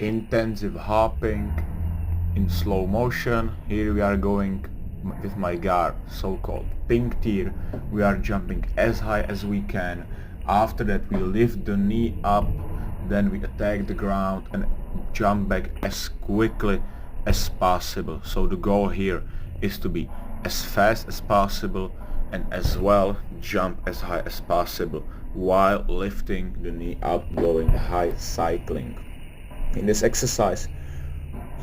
intensive hopping in slow motion. Here we are going with my guard, so-called pink tier. We are jumping as high as we can. After that we lift the knee up, then we attack the ground and jump back as quickly as possible. So the goal here is to be as fast as possible and as well jump as high as possible while lifting the knee up, going high cycling. In this exercise,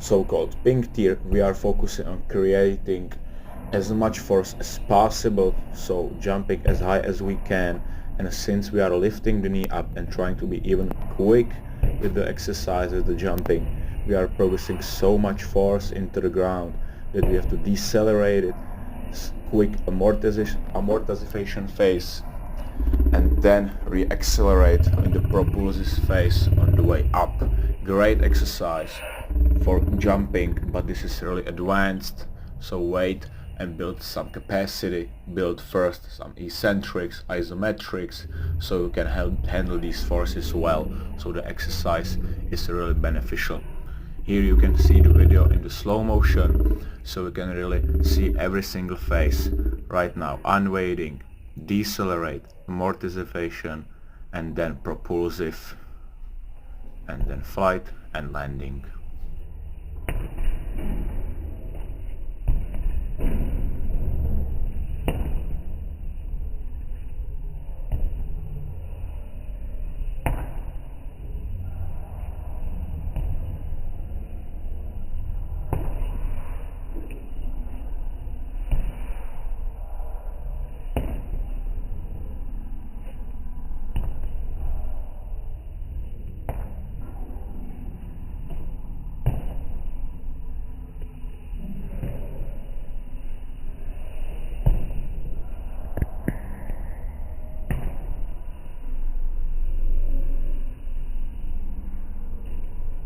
so-called pink tier, we are focusing on creating as much force as possible, so jumping as high as we can. And since we are lifting the knee up and trying to be even quick with the exercises, the jumping, we are progressing so much force into the ground that we have to decelerate it, quick amortization phase, and then re-accelerate in the propulsive phase on the way up. Great exercise for jumping, but this is really advanced, so wait and build some capacity. Build first some eccentrics, isometrics, so you can handle these forces well, so the exercise is really beneficial. Here you can see the video in the slow motion, so you can really see every single phase right now. Unweighting, decelerate, amortization, and then propulsive, and then flight and landing.